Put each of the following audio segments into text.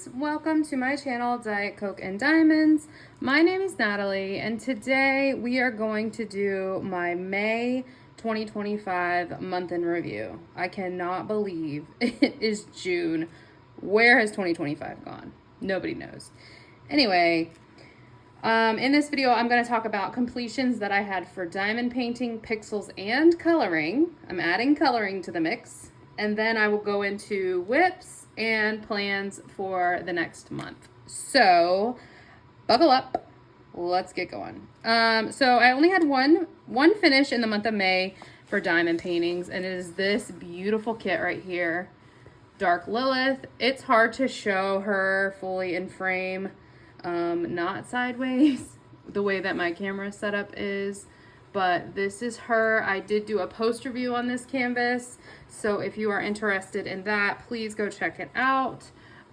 friends, welcome to my channel Diet Coke and Diamonds. My name is Natalie and today we are going to do my May 2025 month in review. I cannot believe it is June. Where has 2025 gone? Nobody knows. Anyway, in this video I'm going to talk about completions that I had for diamond painting, pixels, and coloring. I'm adding coloring to the mix, and then I will go into whips and plans for the next month. So buckle up, let's get going. So I only had one finish in the month of May for diamond paintings, and it is this beautiful kit right here, Dark Lilith. It's hard to show her fully in frame, not sideways the way that my camera setup is, but this is her. I did do a post review on this canvas, so if you are interested in that, please go check it out.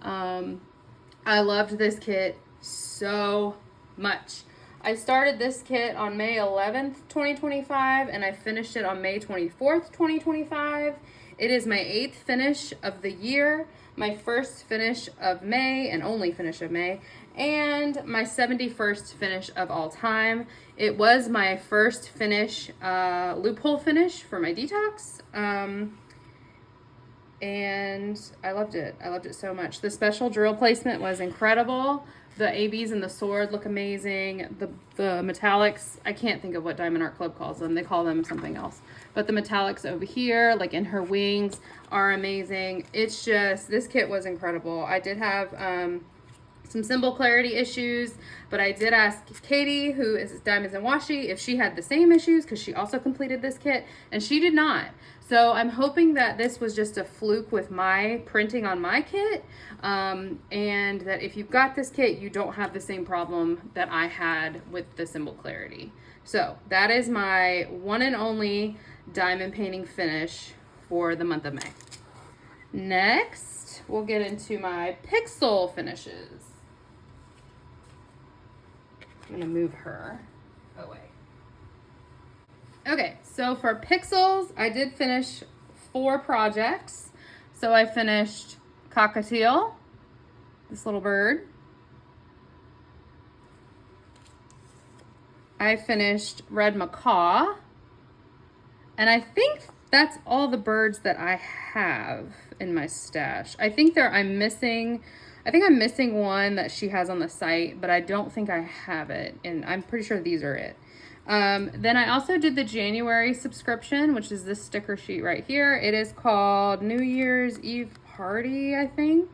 I loved this kit so much. I started this kit on May 11th, 2025, and I finished it on May 24th, 2025. It is my 8th finish of the year, my first finish of May, and only finish of May, and my 71st finish of all time. It was my first finish, loophole finish for my detox, and I loved it. I loved it so much. The special drill placement was incredible. The ABs and the sword look amazing. The metallics, I can't think of what Diamond Art Club calls them. They call them something else. But the metallics over here, like in her wings, are amazing. It's just, this kit was incredible. I did have some symbol clarity issues, but I did ask Katie, who is Diamonds and Washi, if she had the same issues, because she also completed this kit, and she did not. So I'm hoping that this was just a fluke with my printing on my kit, and that if you've got this kit, you don't have the same problem that I had with the symbol clarity. So that is my one and only diamond painting finish for the month of May. Next, we'll get into my pixel finishes. I'm gonna move her away. Okay, so for pixels, I did finish 4 projects. So I finished Cockatiel, this little bird. I finished Red Macaw. And I think that's all the birds that I have in my stash. I think I'm missing one that she has on the site, but I don't think I have it, and I'm pretty sure these are it. Then I also did the January subscription, which is this sticker sheet right here. It is called New Year's Eve Party, I think.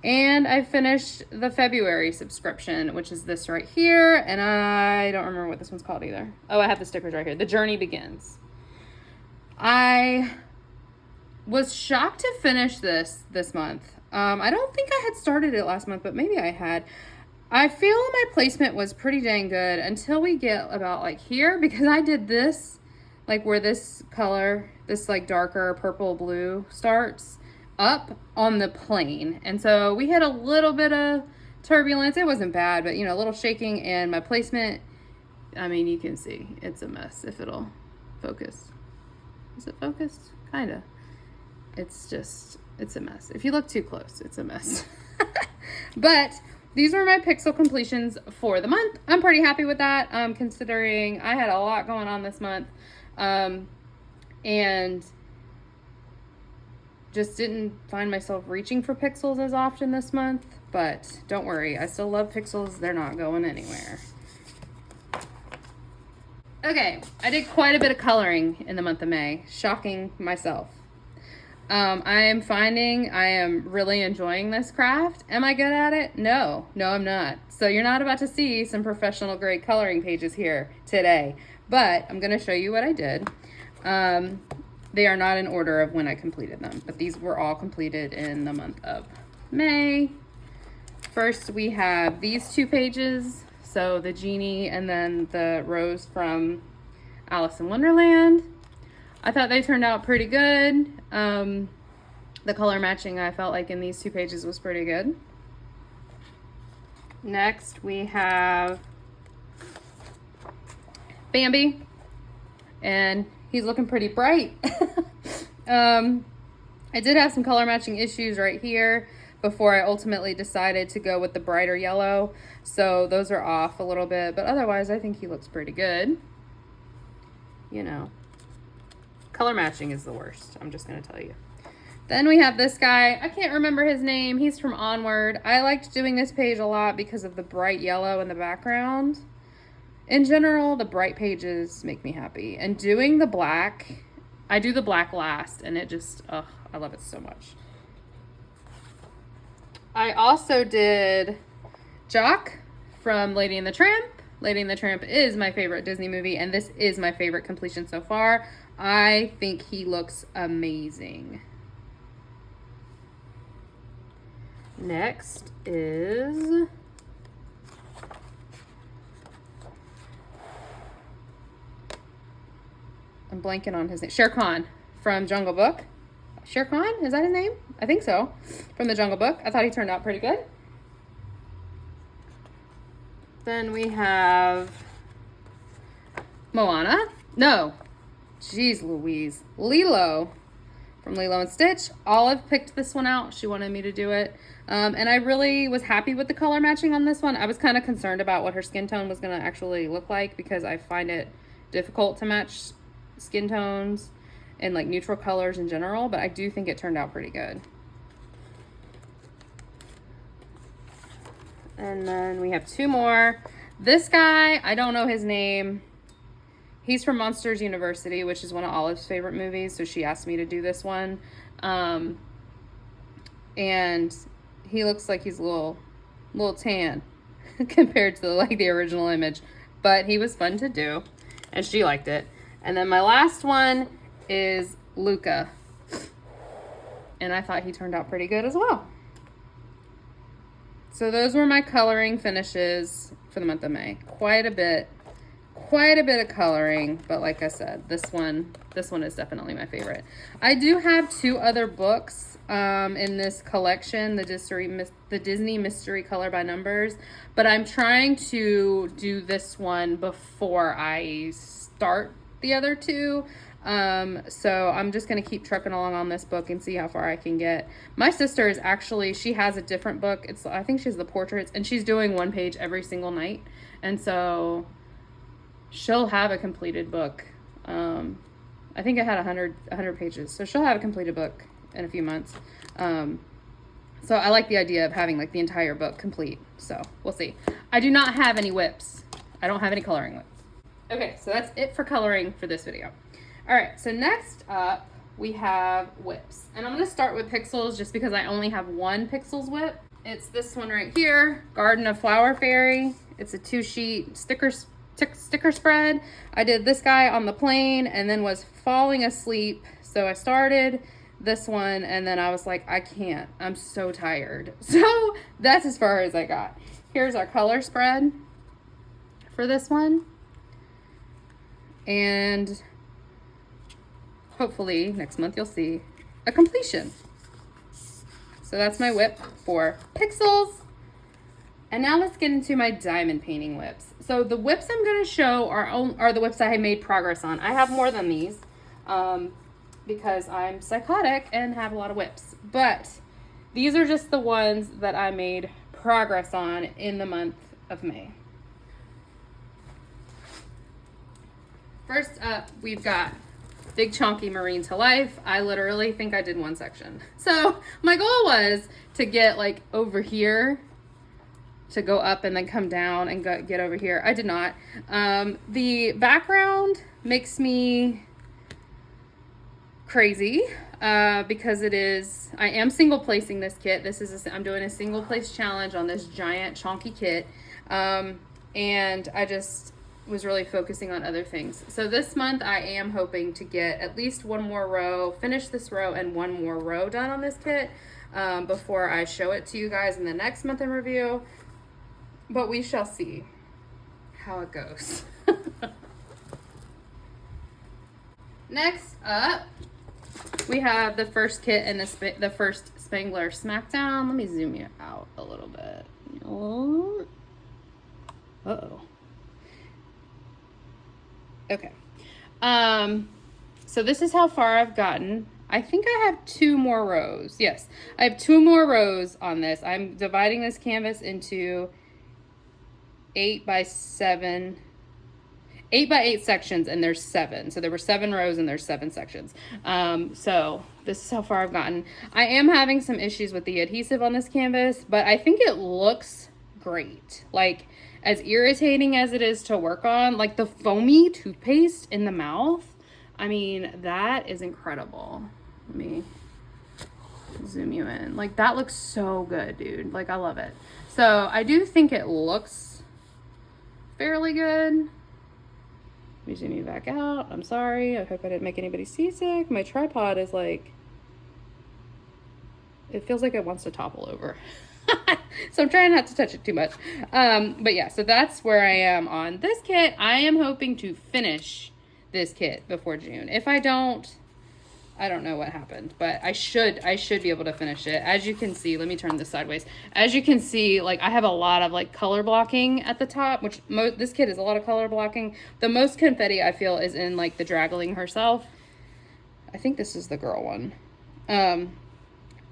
And I finished the February subscription, which is this right here, and I don't remember what this one's called either. Oh, I have the stickers right here. The Journey Begins. I was shocked to finish this month. I don't think I had started it last month, but maybe I had. I feel my placement was pretty dang good until we get about like here, because I did this, like where this color, this like darker purple blue starts, up on the plane. And so we had a little bit of turbulence. It wasn't bad, but you know, a little shaking, and my placement, I mean, you can see it's a mess if it'll focus. Is it focused? Kinda. It's a mess. If you look too close, it's a mess. But these were my pixel completions for the month. I'm pretty happy with that, considering I had a lot going on this month, and just didn't find myself reaching for pixels as often this month. But don't worry, I still love pixels. They're not going anywhere. Okay, I did quite a bit of coloring in the month of May, shocking myself. I am finding I am really enjoying this craft. Am I good at it? No, I'm not. So you're not about to see some professional grade coloring pages here today, but I'm going to show you what I did. They are not in order of when I completed them, but these were all completed in the month of May. First, we have these 2 pages. So the genie and then the rose from Alice in Wonderland. I thought they turned out pretty good. The color matching I felt like in these 2 pages was pretty good. Next we have Bambi, and he's looking pretty bright. I did have some color matching issues right here, before I ultimately decided to go with the brighter yellow. So those are off a little bit, but otherwise I think he looks pretty good. You know, color matching is the worst. I'm just going to tell you. Then we have this guy. I can't remember his name. He's from Onward. I liked doing this page a lot because of the bright yellow in the background. In general, the bright pages make me happy. And doing the black, I do the black last, and it just, oh, I love it so much. I also did Jock from Lady and the Tramp. Lady and the Tramp is my favorite Disney movie, and this is my favorite completion so far. I think he looks amazing. Next is I'm blanking on his name. Shere Khan from Jungle Book. Shere Khan? Is that his name? I think so. From the Jungle Book. I thought he turned out pretty good. Then we have Moana. No. Jeez Louise. Lilo from Lilo and Stitch. Olive picked this one out. She wanted me to do it. And I really was happy with the color matching on this one. I was kind of concerned about what her skin tone was going to actually look like because I find it difficult to match skin tones and like neutral colors in general, but I do think it turned out pretty good. And then we have two more. This guy, I don't know his name. He's from Monsters University, which is one of Olive's favorite movies, so she asked me to do this one. And he looks like he's a little tan compared to like the original image, but he was fun to do, and she liked it. And then my last one is Luca, and I thought he turned out pretty good as well. So those were my coloring finishes for the month of May. Quite a bit of coloring, but like I said, this one is definitely my favorite. I do have two other books in this collection, the Disney Mystery Color by Numbers, but I'm trying to do this one before I start the other two. So I'm just going to keep trucking along on this book and see how far I can get. My sister is actually, she has a different book. I think she's the portraits, and she's doing one page every single night. And so she'll have a completed book. I think it had 100 pages. So she'll have a completed book in a few months. So I like the idea of having like the entire book complete. So we'll see. I do not have any whips. I don't have any coloring whips. Okay, so that's it for coloring for this video. All right, so next up we have whips. And I'm gonna start with Pixyls just because I only have one Pixyls whip. It's this one right here, Garden of Flower Fairy. It's a 2-sheet sticker spread. I did this guy on the plane and then was falling asleep. So I started this one and then I was like, I can't, I'm so tired. So that's as far as I got. Here's our color spread for this one. And hopefully next month you'll see a completion. So that's my whip for Pixyls. And now let's get into my diamond painting whips. So the whips I'm going to show are the whips I made progress on. I have more than these because I'm psychotic and have a lot of whips. But these are just the ones that I made progress on in the month of May. First up, we've got Big Chonky Marine to Life. I literally think I did one section. So my goal was to get like over here, to go up and then come down and get over here. I did not. The background makes me crazy because I am single placing this kit. I'm doing a single place challenge on this giant chonky kit. And I just was really focusing on other things. So this month I am hoping to get at least one more row, finish this row and one more row done on this kit before I show it to you guys in the next month in review. But we shall see how it goes. Next up, we have the first kit in the first Spangler Smackdown. Let me zoom you out a little bit. Uh-oh. Okay. So this is how far I've gotten I think I have 2 more rows. Yes, I have 2 more rows on this. I'm dividing this canvas into 8 by 7 sections, and there's 7. So there were 7 rows and there's 7 sections. So this is how far I've gotten. I am having some issues with the adhesive on this canvas, but I think it looks great. Like, as irritating as it is to work on, like the foamy toothpaste in the mouth, I mean, that is incredible. Let me zoom you in. Like, that looks so good, dude. Like, I love it. So I do think it looks fairly good. Let me zoom you back out. I'm sorry. I hope I didn't make anybody seasick. My tripod is like, it feels like it wants to topple over. So I'm trying not to touch it too much. But yeah, so that's where I am on this kit. I am hoping to finish this kit before June. If I don't, I don't know what happened, but I should be able to finish it. As you can see, let me turn this sideways. As you can see, like, I have a lot of like color blocking at the top, which this kit is a lot of color blocking. The most confetti I feel is in like the Draggling herself. I think this is the girl one.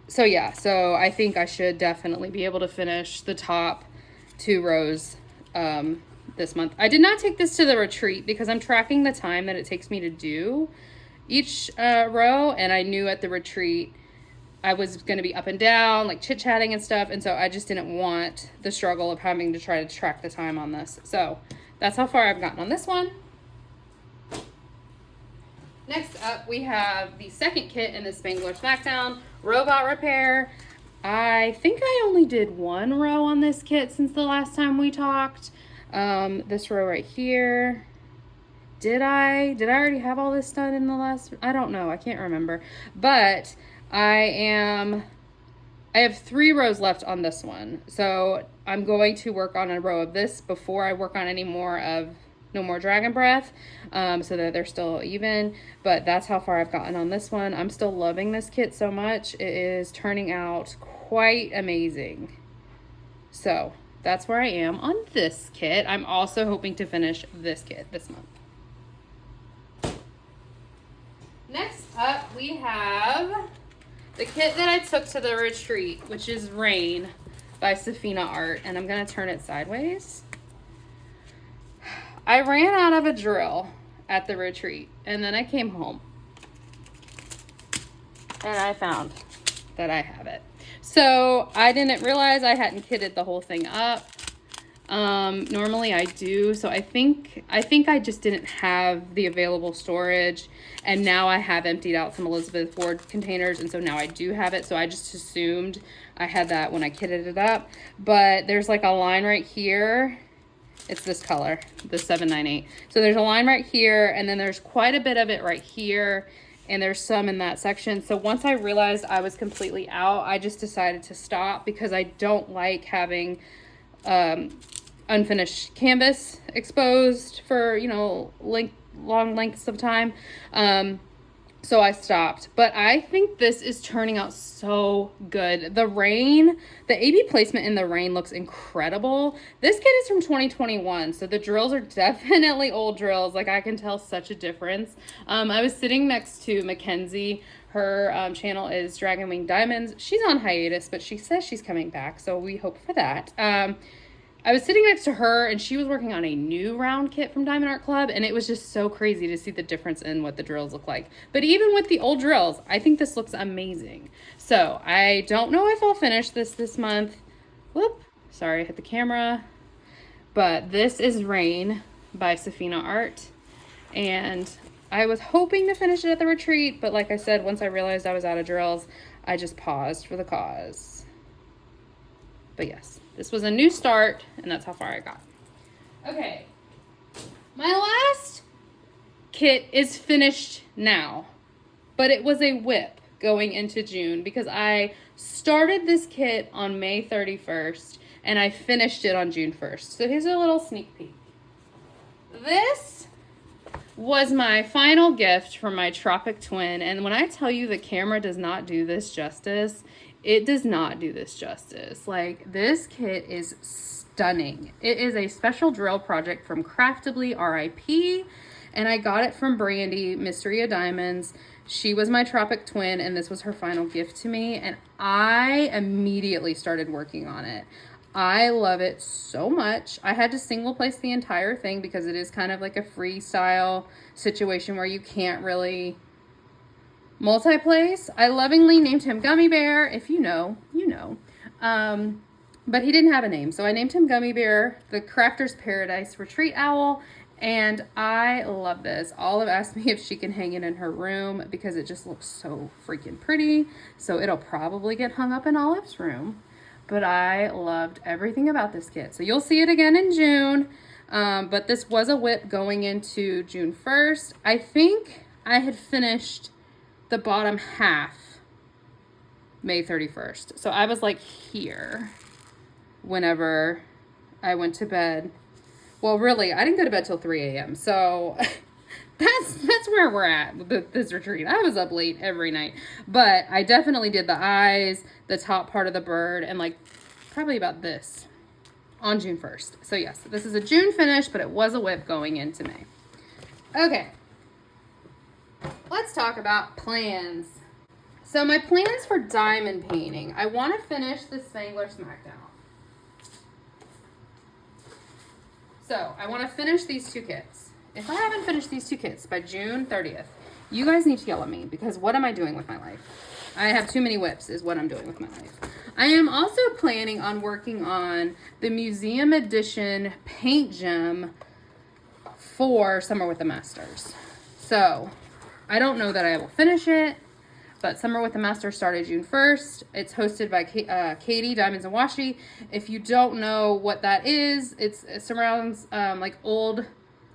So yeah, so I think I should definitely be able to finish the top 2 rows this month. I did not take this to the retreat because I'm tracking the time that it takes me to do each row, and I knew at the retreat I was going to be up and down, like chit-chatting and stuff, and so I just didn't want the struggle of having to try to track the time on this. So that's how far I've gotten on this one. Next up, we have the second kit in the Spangler Smackdown, Robot Repair. I think I only did 1 row on this kit since the last time we talked. This row right here. Did I already have all this done in the last? I don't know. I can't remember. But I have 3 rows left on this one. So I'm going to work on a row of this before I work on any more of No More Dragon Breath, so that they're still even. But that's how far I've gotten on this one. I'm still loving this kit so much. It is turning out quite amazing. So that's where I am on this kit. I'm also hoping to finish this kit this month. Next up, we have the kit that I took to the retreat, which is Rain by Safina Art, and I'm going to turn it sideways. I ran out of a drill at the retreat, and then I came home, and I found that I have it. So I didn't realize I hadn't kitted the whole thing up. Normally I do, so I think I just didn't have the available storage, and now I have emptied out some Elizabeth Ward containers, and so now I do have it. So I just assumed I had that when I kitted it up, but there's like a line right here. It's this color, the 798. So there's a line right here, and then there's quite a bit of it right here, and there's some in that section. So once I realized I was completely out, I just decided to stop because I don't like having unfinished canvas exposed for, you know, long lengths of time. So I stopped, but I think this is turning out so good. The Rain, the AB placement in the Rain looks incredible. This kit is from 2021, so the drills are definitely old drills. Like, I can tell such a difference. I was sitting next to Mackenzie. Her channel is Dragon Diamonds. She's on hiatus, but she says she's coming back, so we hope for that. I was sitting next to her, and she was working on a new round kit from Diamond Art Club, and it was just so crazy to see the difference in what the drills look like. But even with the old drills, I think this looks amazing. So I don't know if I'll finish this month. Whoop, sorry, I hit the camera. But this is Rain by Safina Art, and I was hoping to finish it at the retreat, but like I said, once I realized I was out of drills, I just paused for the cause. But yes, this was a new start, and that's how far I got. Okay, my last kit is finished now, but it was a whip going into June because I started this kit on May 31st, and I finished it on June 1st. So here's a little sneak peek. This was my final gift from my Tropic Twin, and when I tell you the camera does not do this justice, it does not do this justice. Like, this kit is stunning. It is a special drill project from Craftibly, RIP, and I got it from Brandi, Mystery of Diamonds. She was my tropic twin, and this was her final gift to me, and I immediately started working on it. I love it so much. I had to single place the entire thing because it is kind of like a freestyle situation where you can't really multi-place. I lovingly named him Gummy Bear. If you know, you know. But he didn't have a name, so I named him Gummy Bear, the Crafter's Paradise Retreat Owl, and I love this. Olive asked me if she can hang it in her room because it just looks so freaking pretty, so it'll probably get hung up in Olive's room. But I loved everything about this kit. So you'll see it again in June, but this was a whip going into June 1st. I think I had finished the bottom half May 31st. So I was like here whenever I went to bed. Well, really, I didn't go to bed till 3 a.m. So that's where we're at with this retreat. I was up late every night, but I definitely did the eyes, the top part of the bird, and like probably about this on June 1st. So yes, this is a June finish, but it was a whip going into May. Okay, let's talk about plans. So my plans for diamond painting. I want to finish the Spangler Smackdown. So I want to finish these two kits. If I haven't finished these two kits by June 30th, you guys need to yell at me because what am I doing with my life? I have too many whips is what I'm doing with my life. I am also planning on working on the museum edition paint gem for Summer with the Masters. So I don't know that I will finish it, but Summer with the Masters started June 1st. It's hosted by Katie, Diamonds and Washi. If you don't know what that is, it surrounds like old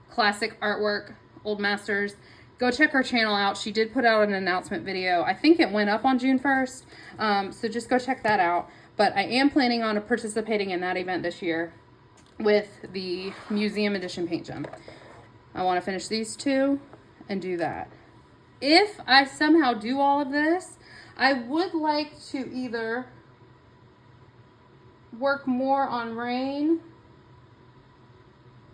classic artwork, old masters. Go check her channel out. She did put out an announcement video. I think it went up on June 1st. So just go check that out. But I am planning on participating in that event this year with the museum edition paint gem. I want to finish these two and do that. If I somehow do all of this, I would like to either work more on Rain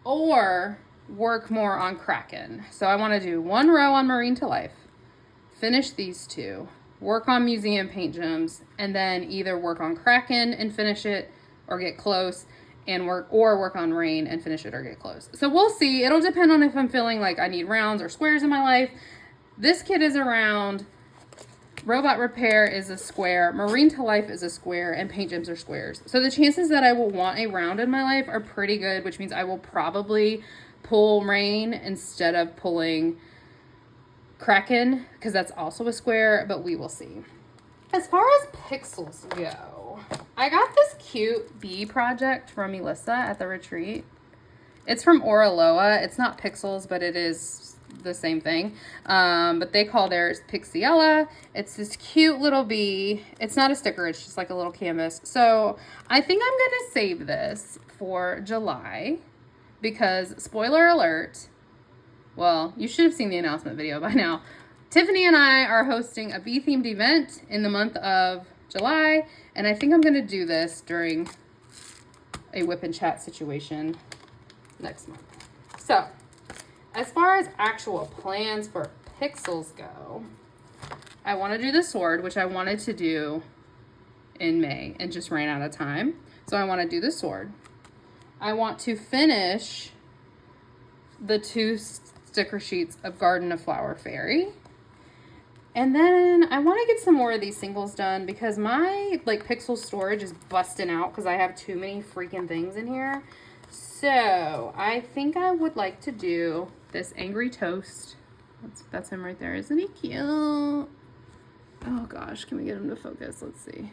or work more on Kraken. So I want to do one row on Marine to Life, finish these two, work on museum paint gems, and then either work on Kraken and finish it or get close, and work on Rain and finish it or get close. So we'll see. It'll depend on if I'm feeling like I need rounds or squares in my life. This kit is a round, Robot Repair is a square, Marine to Life is a square, and paint gems are squares. So the chances that I will want a round in my life are pretty good, which means I will probably pull Rain instead of pulling Kraken, because that's also a square, but we will see. As far as Pixyls go, I got this cute bee project from Elisa at the retreat. It's from Oraloa. It's not Pixyls, but it is the same thing, but they call theirs Pixyella. It's this cute little bee. It's not a sticker, it's just like a little canvas. So I think I'm gonna save this for July because, spoiler alert, well, you should have seen the announcement video by now. Tiffany and I are hosting a bee themed event in the month of July, and I think I'm gonna do this during a whip and chat situation next month. So as far as actual plans for Pixyls go, I want to do the sword, which I wanted to do in May and just ran out of time. So I want to do the sword. I want to finish the 2 sticker sheets of Garden of Flower Fairy. And then I want to get some more of these singles done because my like Pixel storage is busting out because I have too many freaking things in here. So I think I would like to do this Angry Toast. That's him right there. Isn't he cute? Oh gosh, can we get him to focus? Let's see.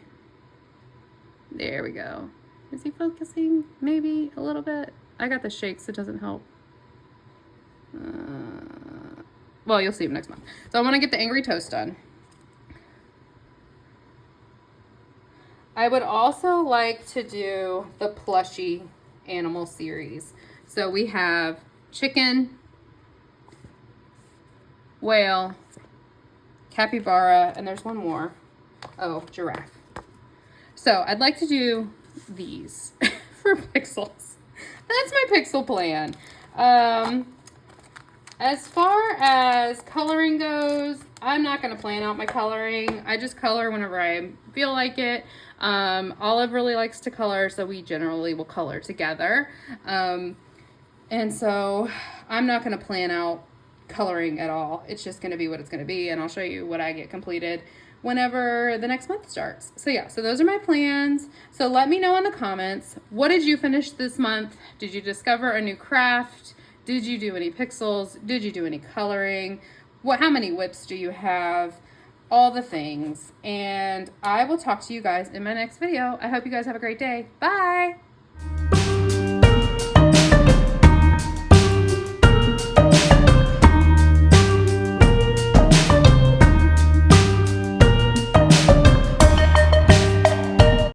There we go. Is he focusing? Maybe a little bit. I got the shakes, it doesn't help. Well, you'll see him next month. So I want to get the Angry Toast done. I would also like to do the plushie animal series. So we have chicken, whale, capybara, and there's one more. Oh, giraffe. So I'd like to do these for for Pixyls. That's my Pixel plan. As far as coloring goes, I'm not going to plan out my coloring. I just color whenever I feel like it. Olive really likes to color, so we generally will color together. And so I'm not going to plan out coloring at all. It's just going to be what it's going to be, and I'll show you what I get completed whenever the next month starts. So yeah, so those are my plans. So let me know in the comments, what did you finish this month? Did you discover a new craft? Did you do any pixels? Did you do any coloring? How many whips do you have? All the things. And I will talk to you guys in my next video. I hope you guys have a great day. Bye!